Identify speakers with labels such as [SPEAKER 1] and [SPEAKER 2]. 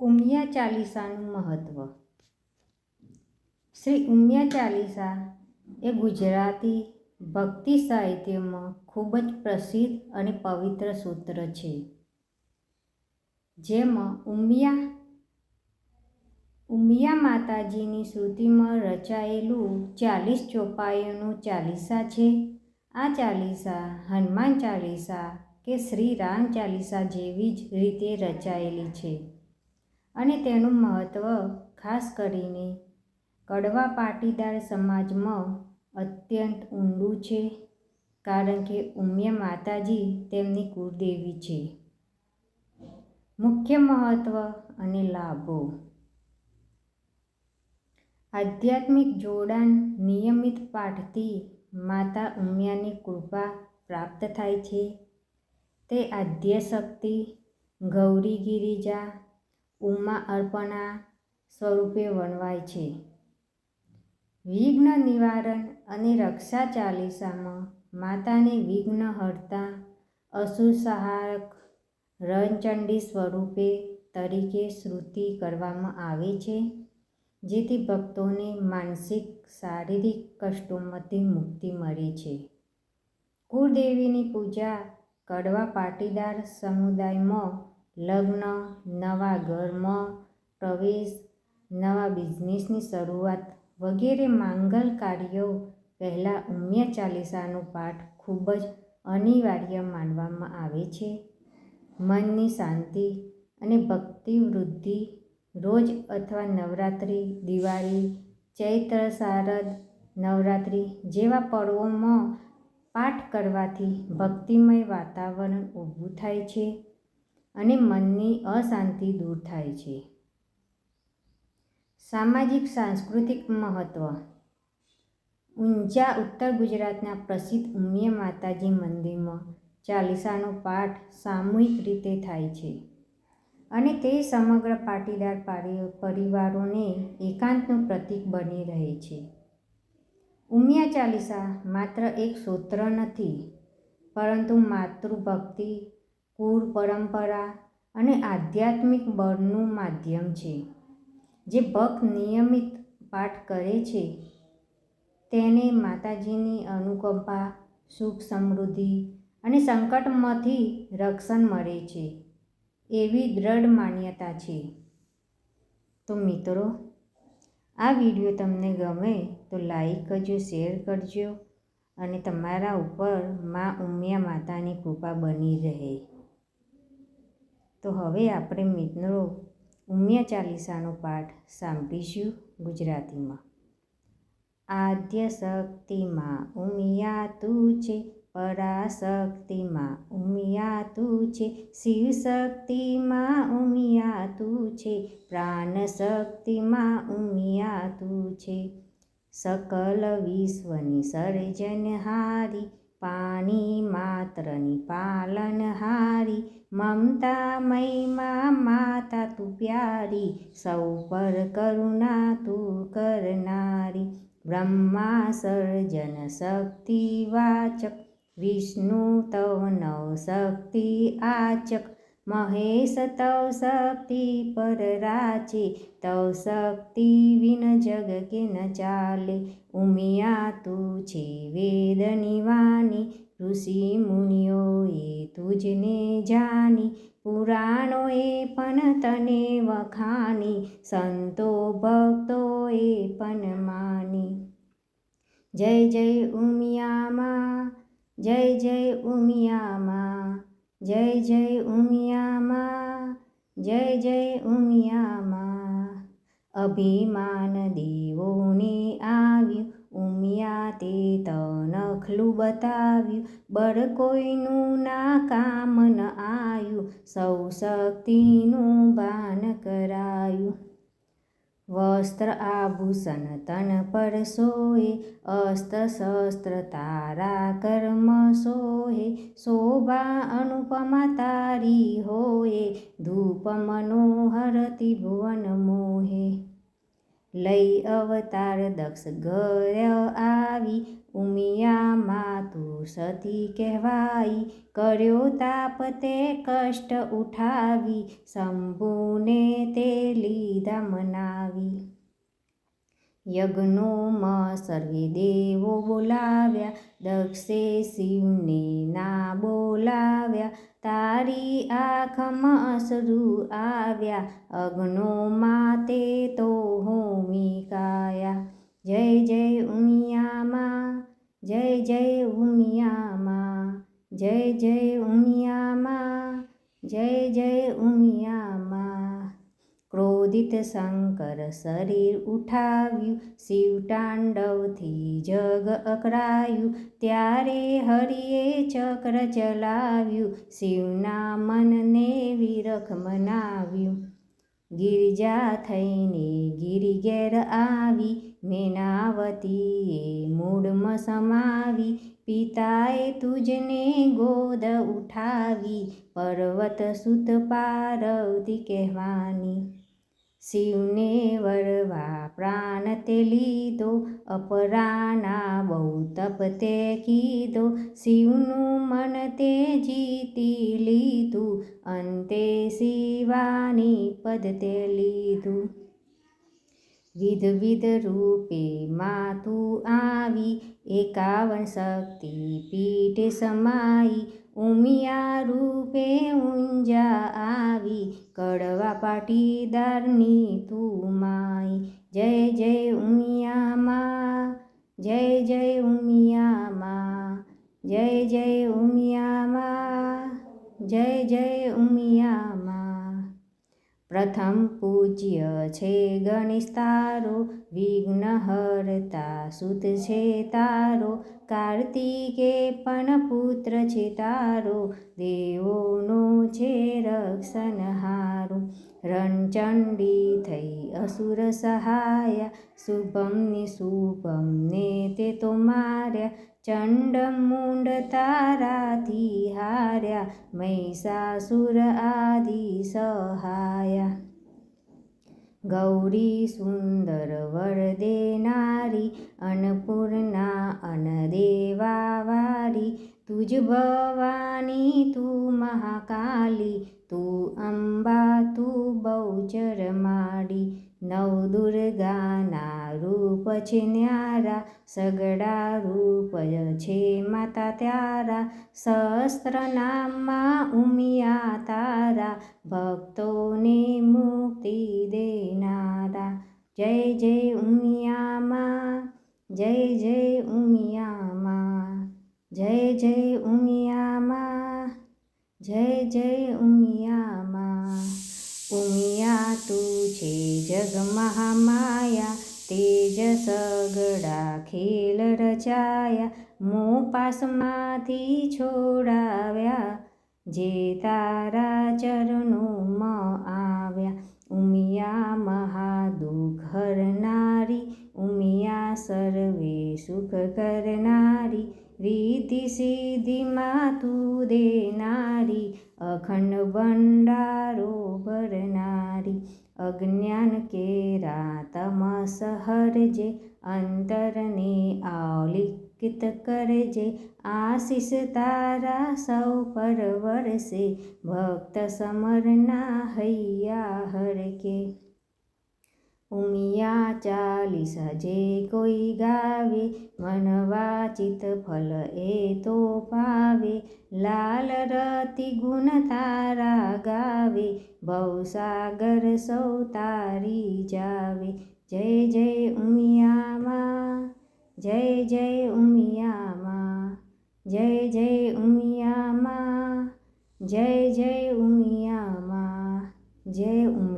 [SPEAKER 1] ઉમિયા ચાલીસાનું મહત્ત્વ. શ્રી ઉમિયા ચાલીસા એ ગુજરાતી ભક્તિ સાહિત્યમાં ખૂબ જ પ્રસિદ્ધ અને પવિત્ર સૂત્ર છે, જેમાં ઉમિયા માતાજીની સ્તુતિમાં રચાયેલું 40 ચોપાઈઓનું ચાલીસા છે. આ ચાલીસા હનુમાન ચાલીસા કે શ્રી રામ ચાલીસા જેવી જ રીતે રચાયેલી છે અને તેનું મહત્ત્વ ખાસ કરીને કડવા પાટીદાર સમાજમાં અત્યંત ઊંડું છે, કારણ કે ઉમિયા માતાજી તેમની કુળદેવી છે. મુખ્ય મહત્ત્વ અને લાભો. આધ્યાત્મિક જોડાણ. નિયમિત પાઠથી માતા ઉમિયાની કૃપા પ્રાપ્ત થાય છે. તે આદ્યશક્તિ, ગૌરી ગિરિજા, ઉમા અર્પણા સ્વરૂપે વર્ણવાય છે. વિઘ્ન નિવારણ અને રક્ષા. ચાલીસામાં માતાને વિઘ્નહર્તા, અસુર સંહારક, રણચંડી સ્વરૂપે તરીકે સ્તુતિ કરવામાં આવે છે, જેથી ભક્તોને માનસિક શારીરિક કષ્ટોમાંથી મુક્તિ મળે છે. કુળદેવીની પૂજા. કડવા પાટીદાર સમુદાયમાં લગ્ન, નવા ઘરમાં પ્રવેશ, નવા બિઝનેસની શરૂઆત વગેરે માંગલ કાર્યો પહેલાં ઉમિયા ચાલીસાનો પાઠ ખૂબ જ અનિવાર્ય માનવામાં આવે છે. મનની શાંતિ અને ભક્તિ વૃદ્ધિ. રોજ અથવા નવરાત્રિ, દિવાળી, ચૈત્ર શારદ નવરાત્રિ જેવા પર્વોમાં પાઠ કરવાથી ભક્તિમય વાતાવરણ ઊભું થાય છે અને મનની અશાંતિ દૂર થાય છે. સામાજિક સાંસ્કૃતિક મહત્ત્વ. ઊંઝા ઉત્તર ગુજરાતના પ્રસિદ્ધ ઉમિયા માતાજી મંદિરમાં ચાલીસાનો પાઠ સામૂહિક રીતે થાય છે અને તે સમગ્ર પાટીદાર પરિવારોને એકાંતનું પ્રતીક બની રહે છે. ઉમિયા ચાલીસા માત્ર એક સૂત્ર નથી, પરંતુ માતૃભક્તિ, કુળ પરંપરા અને આધ્યાત્મિક બળનું માધ્યમ છે. જે ભક્ત નિયમિત પાઠ કરે છે તેને માતાજીની અનુકંપા, સુખ સમૃદ્ધિ અને સંકટમાંથી રક્ષણ મળે છે, એવી દ્રઢ માન્યતા છે. તો મિત્રો, આ વિડીયો તમને ગમે તો લાઈક કરજો, શેર કરજો અને તમારા ઉપર મા ઉમિયા માતાની કૃપા બની રહે. તો હવે આપણે મિત્રો ઉમિયા ચાલીસાનો પાઠ સાંભળીશું ગુજરાતીમાં. આદ્યશક્તિ માં ઉમિયા તું છે, પરાશક્તિ માં ઉમિયા તું છે, શિવશક્તિ માં ઉમિયા તું છે, પ્રાણશક્તિ માં ઉમિયા તું છે. સકલ વિશ્વની સર્જનહારી, પાણી માત્રની પાલનહારી, મમતામય માતા તું પ્યારી, સૌ પર કરુણા તું કરનારી. બ્રહ્મા સર્જન શક્તિ વાચક, વિષ્ણુ તવ નવ શક્તિ આચક, મહેશ તવ શક્તિ પર રાચે, તવ શક્તિ વિન જગ કે ન ચાલે. ઉમિયા તું છે વેદની વાણી, ઋષિ મુનિઓએ તુજને જાણી, પુરાણોએ પણ તને વખાણી, સંતો ભક્તોએ પણ માની. જય જય ઉમિયા માં, જય જય ઉમિયા માં, જય જય ઉમિયા માં, જય જય ઉમિયા માં. અભિમાન દેવોને આવ્યું, ઉમિયા તે તનખલું બતાવ્યું, બળ કોઈનું ના કામ ન આવ્યું, સૌ શક્તિનું ભાન કરાયું. વસ્ત્ર આભૂષણ તન પર સોહે, અસ્ત્ર શસ્ત્ર તારા કર્મ સોહે, શોભા અનુપમા તારી હોએ, ધૂપ મનોહર ત્રિભુવન મોહે. લઈ અવતાર દક્ષ ઘર આવી, ઉમિયામાં તું સતી કહેવાઈ, કર્યો તાપ તે કષ્ટ ઉઠાવી, શંભુને તે લીધા મનાવી. યજ્ઞોમાં સર્વે દેવો બોલાવ્યા, દક્ષે શિવને ના બોલાવ્યા, તારી આંખમાં અશ્રુ આવ્યા, અગ્નોમાં તે તો હોમિકાયા. જય જય ઉમિયામાં, જય જય ઉમિયામાં, જય જય ઉમિયામાં, જય જય ઉમિયામાં. ક્રોધિત શંકર શરીર ઉઠાવ્યું, શિવ તાંડવથી જગ અકળાયું, ત્યારે હરિએ ચક્ર ચલાવ્યું, શિવના મનને વિરખ મનાવ્યું. ગિરિજા થઈને ગિરિ ઘેર આવી, મેનાવતીએ મૂળમાં સમાવી, પિતાએ તુજને ગોદ ઉઠાવી, પર્વત સુત પાર્વતી કહેવાની. શિવને વરવા પ્રાણ તે લીધો, અપરાના બહુ તપ તે કીધો, શિવનું મન તે જીતી લીધું, અંતે શિવાની પદ તે લીધું. વિધ વિધ રૂપે માતું આવી, 51 શક્તિ પીઠે સમાઈ, ઉમિયા રૂપે ઊંઝા આવી, કડવા પાટીદારની તું માઈ. જય જય ઉમિયામાં, જય જય ઉમિયામાં, જય જય ઉમિયામાં, જય જય ઉમિયામાં. પ્રથમ પૂજ્ય છે ગણેશ તારો, વિઘ્નહર્તા સુત છે તારો, કાર્તિકે પણ પુત્ર છે તારો, દેવોનો છે રક્ષણહારો. રણચંડી થઈ અસુર સહાયા, શુભમ નિશુભમ ને તે તો માર્યા, ચંડ મુંડ તારાથી હાર્યા, મહિષાસુર આદિ સહાયા. ગૌરી સુંદર વર દેનારી, અન્નપૂર્ણા અન્ન દેવા વારી, તુજ ભવાની તું મહાકાલી, તું અંબા તું બહુચર માડી. નવદુર્ગાના રૂપ છે ન્યારા, સગડા રૂપ છે માતા ત્યારા, સહસ્ત્ર નામમાં ઉમિયા તારા, ભક્તોને મુક્તિ દેનારા. જય જય ઉમિયામાં, જય જય ઉમિયામાં, જય જય ઉમિયામાં, જય જય ઉમિયામાં. ઉમિયા તું છે જગ મહામાયા, તેજ સગડા ખેલ રચાયા, મોહ પાસમાંથી છોડાવ્યા, જે તારા ચરણોમાં આવ્યા. ઉમિયા મહાદુઃખ હરનારી, ઉમિયા સર્વે સુખ કરનારી, રીતિ સિદ્ધિમાં તું દેનારી, અખંડ ભંડારો ભરનારી. અજ્ઞાન કેરા તમસ હરજે, અંતરને અવલિકિત કરજે, આશીષ તારા સૌ પર વરસે, ભક્ત સમરના હૈયા હરકે. ઉમિયા ચાલીસા જે કોઈ ગાવે, મનવાચિત ફલ એ તો પાવે, લાલ રતિ ગુણ તારા ગાવે, ભવસાગર સૌ તારી જાવે. જય જય ઉમિયામાં, જય જય ઉમિયામાં, જય જય ઉમિયામાં, જય જય ઉમિયામાં, જય ઉમિયા.